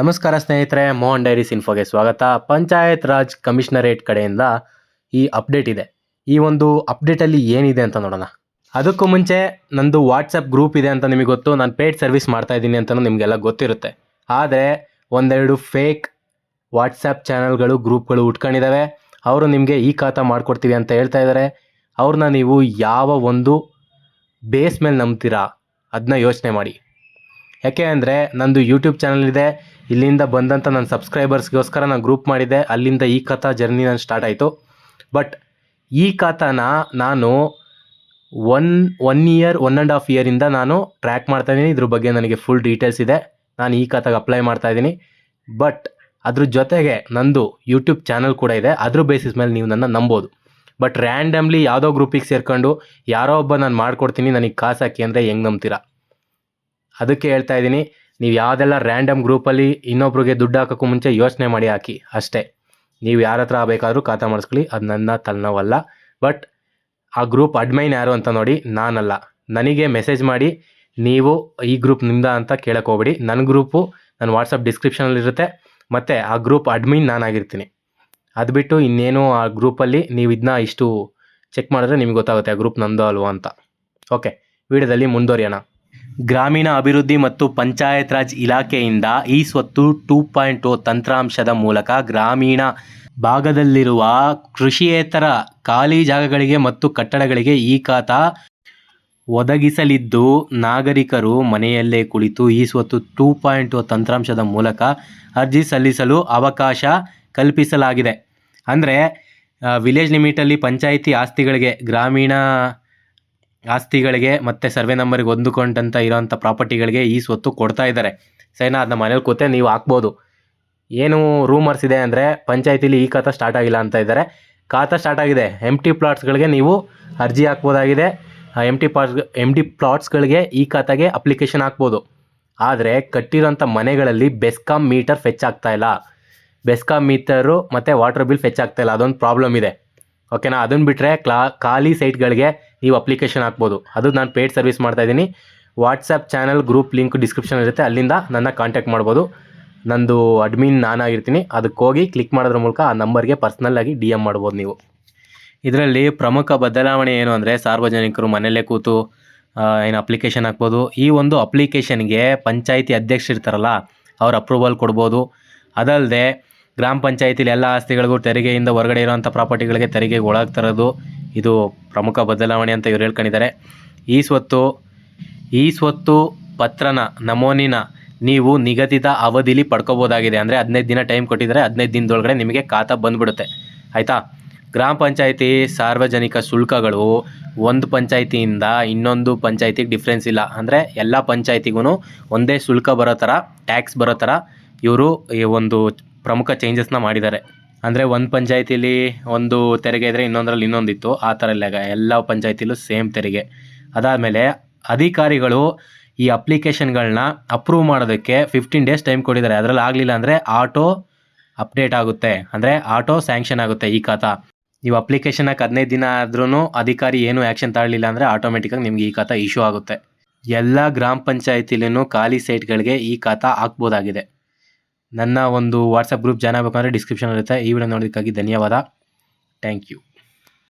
ನಮಸ್ಕಾರ ಸ್ನೇಹಿತರೆ, ಮೋಹನ್ ಡೈರೀಸ್ ಇನ್ಫೋಗೆ ಸ್ವಾಗತ. ಪಂಚಾಯತ್ ರಾಜ್ ಕಮಿಷನರೇಟ್ ಕಡೆಯಿಂದ ಈ ಅಪ್ಡೇಟ್ ಇದೆ. ಈ ಒಂದು ಅಪ್ಡೇಟಲ್ಲಿ ಏನಿದೆ ಅಂತ ನೋಡೋಣ. ಅದಕ್ಕೂ ಮುಂಚೆ ನಂದು ವಾಟ್ಸಪ್ ಗ್ರೂಪ್ ಇದೆ ಅಂತ ನಿಮಗೆ ಗೊತ್ತು. ನಾನು ಪೇಯ್ಡ್ ಸರ್ವಿಸ್ ಮಾಡ್ತಾ ಇದ್ದೀನಿ ಅಂತಲೂ ನಿಮಗೆಲ್ಲ ಗೊತ್ತಿರುತ್ತೆ. ಆದರೆ ಒಂದೆರಡು ಫೇಕ್ ವಾಟ್ಸಪ್ ಚಾನಲ್ಗಳು, ಗ್ರೂಪ್ಗಳು ಉಟ್ಕೊಂಡಿದ್ದಾವೆ. ಅವರು ನಿಮಗೆ ಈ ಖಾತಾ ಮಾಡಿಕೊಡ್ತೀವಿ ಅಂತ ಹೇಳ್ತಾ ಇದ್ದಾರೆ. ಅವ್ರನ್ನ ನೀವು ಯಾವ ಒಂದು ಬೇಸ್ ಮೇಲೆ ನಂಬ್ತೀರಾ ಅದನ್ನ ಯೋಚನೆ ಮಾಡಿ. ಯಾಕೆ ಅಂದರೆ ನಂದು ಯೂಟ್ಯೂಬ್ ಚಾನಲ್ ಇದೆ. ಇಲ್ಲಿಂದ ಬಂದಂಥ ನನ್ನ ಸಬ್ಸ್ಕ್ರೈಬರ್ಸ್ಗೋಸ್ಕರ ನಾನು ಗ್ರೂಪ್ ಮಾಡಿದ್ದೆ. ಅಲ್ಲಿಂದ ಈ ಖಾತಾ ಜರ್ನಿ ನಾನು ಸ್ಟಾರ್ಟ್ ಆಯಿತು. ಬಟ್ ಈ ಖಾತಾನ ನಾನು ಒನ್ ಇಯರ್ 1.5 ಇಯರಿಂದ ನಾನು ಟ್ರ್ಯಾಕ್ ಮಾಡ್ತಾಯಿದ್ದೀನಿ. ಇದ್ರ ಬಗ್ಗೆ ನನಗೆ ಫುಲ್ ಡೀಟೇಲ್ಸ್ ಇದೆ. ನಾನು ಈ ಖಾತಾಗೆ ಅಪ್ಲೈ ಮಾಡ್ತಾಯಿದ್ದೀನಿ. ಬಟ್ ಅದ್ರ ಜೊತೆಗೆ ನಂದು ಯೂಟ್ಯೂಬ್ ಚಾನಲ್ ಕೂಡ ಇದೆ. ಅದ್ರ ಬೇಸಿಸ್ ಮೇಲೆ ನೀವು ನನ್ನ ನಂಬೋದು. ಬಟ್ ರ್ಯಾಂಡಮ್ಲಿ ಯಾವುದೋ ಗ್ರೂಪಿಗೆ ಸೇರ್ಕೊಂಡು ಯಾರೋ ಒಬ್ಬ ನಾನು ಮಾಡ್ಕೊಡ್ತೀನಿ ನನಗೆ ಕಾಸು ಹಾಕಿ ಅಂದರೆ ಹೆಂಗೆ ನಂಬ್ತೀರಾ? ಅದಕ್ಕೆ ಹೇಳ್ತಾ ಇದ್ದೀನಿ, ನೀವು ಯಾವುದೆಲ್ಲ ರ್ಯಾಂಡಮ್ ಗ್ರೂಪಲ್ಲಿ ಇನ್ನೊಬ್ರಿಗೆ ದುಡ್ಡು ಹಾಕೋಕ್ಕೂ ಮುಂಚೆ ಯೋಚನೆ ಮಾಡಿ ಹಾಕಿ ಅಷ್ಟೇ. ನೀವು ಯಾರ ಹತ್ರ ಬೇಕಾದರೂ ಖಾತಾ ಮಾಡಿಸ್ಕೊಳ್ಳಿ, ಅದು ನನ್ನ ತಲೆನೋವಲ್ಲ. ಬಟ್ ಆ ಗ್ರೂಪ್ ಅಡ್ಮೈನ್ ಯಾರು ಅಂತ ನೋಡಿ, ನಾನಲ್ಲ. ನನಗೆ ಮೆಸೇಜ್ ಮಾಡಿ ನೀವು ಈ ಗ್ರೂಪ್ ನಿಮ್ದ ಅಂತ ಕೇಳಕ್ಕೆ ಹೋಗ್ಬೇಡಿ. ನನ್ನ ಗ್ರೂಪು ನನ್ನ ವಾಟ್ಸಪ್ ಡಿಸ್ಕ್ರಿಪ್ಷನಲ್ಲಿರುತ್ತೆ. ಮತ್ತು ಆ ಗ್ರೂಪ್ ಅಡ್ಮಿನ್ ನಾನಾಗಿರ್ತೀನಿ. ಅದು ಬಿಟ್ಟು ಇನ್ನೇನು ಆ ಗ್ರೂಪಲ್ಲಿ ನೀವು ಇದನ್ನ ಇಷ್ಟು ಚೆಕ್ ಮಾಡಿದ್ರೆ ನಿಮಗೆ ಗೊತ್ತಾಗುತ್ತೆ ಆ ಗ್ರೂಪ್ ನಂದು ಅಲ್ವಾ ಅಂತ. ಓಕೆ, ವಿಡಿಯೋದಲ್ಲಿ ಮುಂದುವರಿಯೋಣ. ಗ್ರಾಮೀಣ ಅಭಿವೃದ್ಧಿ ಮತ್ತು ಪಂಚಾಯತ್ ರಾಜ್ ಇಲಾಖೆಯಿಂದ ಈ ಸ್ವತ್ತು 2.0 ತಂತ್ರಾಂಶದ ಮೂಲಕ ಗ್ರಾಮೀಣ ಭಾಗದಲ್ಲಿರುವ ಕೃಷಿಯೇತರ ಖಾಲಿ ಜಾಗಗಳಿಗೆ ಮತ್ತು ಕಟ್ಟಡಗಳಿಗೆ ಈ ಖಾತಾ ಒದಗಿಸಲಿದ್ದು, ನಾಗರಿಕರು ಮನೆಯಲ್ಲೇ ಕುಳಿತು ಈ ಸ್ವತ್ತು 2.0 ತಂತ್ರಾಂಶದ ಮೂಲಕ ಅರ್ಜಿ ಸಲ್ಲಿಸಲು ಅವಕಾಶ ಕಲ್ಪಿಸಲಾಗಿದೆ. ಅಂದರೆ ವಿಲೇಜ್ ಲಿಮಿಟಲ್ಲಿ ಪಂಚಾಯಿತಿ ಆಸ್ತಿಗಳಿಗೆ, ಗ್ರಾಮೀಣ ಆಸ್ತಿಗಳಿಗೆ ಮತ್ತು ಸರ್ವೆ ನಂಬರಿಗೆ ಹೊಂದಿಕೊಂಡಂಥ ಇರೋಂಥ ಪ್ರಾಪರ್ಟಿಗಳಿಗೆ ಈ ಸ್ವತ್ತು ಕೊಡ್ತಾ ಇದ್ದಾರೆ. ಸರಿನಾ? ಅದನ್ನ ಮನೇಲಿ ಕೂತೆ ನೀವು ಹಾಕ್ಬೋದು. ಏನು ರೂಮರ್ಸ್ ಇದೆ ಅಂದರೆ ಪಂಚಾಯತಿಲಿ ಈ ಖಾತಾ ಸ್ಟಾರ್ಟ್ ಆಗಿಲ್ಲ ಅಂತ ಇದ್ದಾರೆ. ಖಾತಾ ಸ್ಟಾರ್ಟ್ ಆಗಿದೆ. ಎಂಟಿ ಪ್ಲಾಟ್ಸ್ಗಳಿಗೆ ನೀವು ಅರ್ಜಿ ಹಾಕ್ಬೋದಾಗಿದೆ. ಎಂಟಿ ಪ್ಲಾಟ್ಸ್ಗಳಿಗೆ ಈ ಖಾತಾಗೆ ಅಪ್ಲಿಕೇಶನ್ ಹಾಕ್ಬೋದು. ಆದರೆ ಕಟ್ಟಿರೋಂಥ ಮನೆಗಳಲ್ಲಿ ಬೆಸ್ಕಾಂ ಮೀಟರ್ ಫೆಚ್ ಆಗ್ತಾಯಿಲ್ಲ. ಬೆಸ್ಕಾಂ ಮೀಟರು ಮತ್ತು ವಾಟರ್ ಬಿಲ್ ಫೆಚ್ ಆಗ್ತಾಯಿಲ್ಲ. ಅದೊಂದು ಪ್ರಾಬ್ಲಮ್ ಇದೆ. ಓಕೆನಾ? ಅದನ್ನು ಬಿಟ್ಟರೆ ಖಾಲಿ ಸೈಟ್ಗಳಿಗೆ ನೀವು ಅಪ್ಲಿಕೇಶನ್ ಹಾಕ್ಬೋದು. ಅದು ನಾನು ಪೇಯ್ಡ್ ಸರ್ವಿಸ್ ಮಾಡ್ತಾಯಿದ್ದೀನಿ. WhatsApp channel group link description ಇರುತ್ತೆ, ಅಲ್ಲಿಂದ ನನ್ನ ಕಾಂಟ್ಯಾಕ್ಟ್ ಮಾಡ್ಬೋದು. ನಂದು ಅಡ್ಮಿನ್ ನಾನಾಗಿರ್ತೀನಿ. ಅದಕ್ಕೆ ಹೋಗಿ ಕ್ಲಿಕ್ ಮಾಡೋದ್ರ ಮೂಲಕ ಆ ನಂಬರ್ಗೆ ಪರ್ಸ್ನಲ್ಲಾಗಿ DM ಮಾಡ್ಬೋದು ನೀವು. ಇದರಲ್ಲಿ ಪ್ರಮುಖ ಬದಲಾವಣೆ ಏನು ಅಂದರೆ, ಸಾರ್ವಜನಿಕರು ಮನೆಯಲ್ಲೇ ಕೂತು ಏನು ಅಪ್ಲಿಕೇಶನ್ ಹಾಕ್ಬೋದು. ಈ ಒಂದು ಅಪ್ಲಿಕೇಶನ್ಗೆ ಪಂಚಾಯಿತಿ ಅಧ್ಯಕ್ಷರಿರ್ತಾರಲ್ಲ, ಅವ್ರ ಅಪ್ರೂವಲ್ ಕೊಡ್ಬೋದು. ಅದಲ್ಲದೆ ಗ್ರಾಮ ಪಂಚಾಯಿತಿಲಿ ಎಲ್ಲ ಆಸ್ತಿಗಳಿಗೂ ತೆರಿಗೆಯಿಂದ ಹೊರಗಡೆ ಇರೋವಂಥ ಪ್ರಾಪರ್ಟಿಗಳಿಗೆ ತೆರಿಗೆಗೆ ಒಳಗೆ ತರೋದು ಇದು ಪ್ರಮುಖ ಬದಲಾವಣೆ ಅಂತ ಇವ್ರು ಹೇಳ್ಕೊಂಡಿದ್ದಾರೆ. ಈ ಸ್ವತ್ತು ಪತ್ರನ ನಮೂನಿನ ನೀವು ನಿಗದಿತ ಅವಧಿಲಿ ಪಡ್ಕೋಬೋದಾಗಿದೆ. ಅಂದರೆ 15 ದಿನ ಟೈಮ್ ಕೊಟ್ಟಿದ್ದಾರೆ. 15 ದಿನದೊಳಗಡೆ ನಿಮಗೆ ಖಾತಾ ಬಂದುಬಿಡುತ್ತೆ. ಆಯಿತಾ? ಗ್ರಾಮ ಪಂಚಾಯಿತಿ ಸಾರ್ವಜನಿಕ ಶುಲ್ಕಗಳು ಒಂದು ಪಂಚಾಯಿತಿಯಿಂದ ಇನ್ನೊಂದು ಪಂಚಾಯಿತಿಗೆ ಡಿಫ್ರೆನ್ಸ್ ಇಲ್ಲ. ಅಂದರೆ ಎಲ್ಲ ಪಂಚಾಯಿತಿಗೂ ಒಂದೇ ಶುಲ್ಕ ಬರೋ ಥರ, ಟ್ಯಾಕ್ಸ್ ಬರೋ ಥರ ಇವರು ಈ ಒಂದು ಪ್ರಮುಖ ಚೇಂಜಸ್ನ ಮಾಡಿದ್ದಾರೆ. ಅಂದರೆ ಒಂದು ಪಂಚಾಯಿತಿಲಿ ಒಂದು ತೆರಿಗೆ ಇದ್ದರೆ ಇನ್ನೊಂದರಲ್ಲಿ ಇನ್ನೊಂದಿತ್ತು. ಆ ಥರ ಇಲ್ಲ. ಎಲ್ಲ ಪಂಚಾಯಿತಿಲೂ ಸೇಮ್ ತೆರಿಗೆ. ಅದಾದಮೇಲೆ ಅಧಿಕಾರಿಗಳು ಈ ಅಪ್ಲಿಕೇಶನ್ಗಳನ್ನ ಅಪ್ರೂವ್ ಮಾಡೋದಕ್ಕೆ 15 ಡೇಸ್ ಟೈಮ್ ಕೊಟ್ಟಿದ್ದಾರೆ. ಅದರಲ್ಲಿ ಆಗಲಿಲ್ಲ ಅಂದರೆ ಆಟೋ ಅಪ್ಡೇಟ್ ಆಗುತ್ತೆ. ಅಂದರೆ ಆಟೋ ಸ್ಯಾಂಕ್ಷನ್ ಆಗುತ್ತೆ ಈ ಖಾತಾ. ನೀವು ಅಪ್ಲಿಕೇಶನ್ ಹಾಕಿ 15 ದಿನ ಆದ್ರೂ ಅಧಿಕಾರಿ ಏನೂ ಆ್ಯಕ್ಷನ್ ತಗೊಳ್ಳಿಲ್ಲ ಅಂದರೆ ಆಟೋಮೆಟಿಕ್ಕಾಗಿ ನಿಮಗೆ ಈ ಖಾತಾ ಇಶ್ಯೂ ಆಗುತ್ತೆ. ಎಲ್ಲ ಗ್ರಾಮ ಪಂಚಾಯಿತಿಲೂ ಖಾಲಿ ಸೈಟ್ಗಳಿಗೆ ಈ ಖಾತಾ ಹಾಕ್ಬೋದಾಗಿದೆ. ನನ್ನ ಒಂದು ವಾಟ್ಸಪ್ ಗ್ರೂಪ್ ಜಾಯ್ನ್ ಆಗಬೇಕಂದ್ರೆ ಡಿಸ್ಕ್ರಿಪ್ಷನ್ ಇರುತ್ತೆ. ಈ ವಿಡಿಯೋ ನೋಡೋದಕ್ಕಾಗಿ ಧನ್ಯವಾದ. Thank you.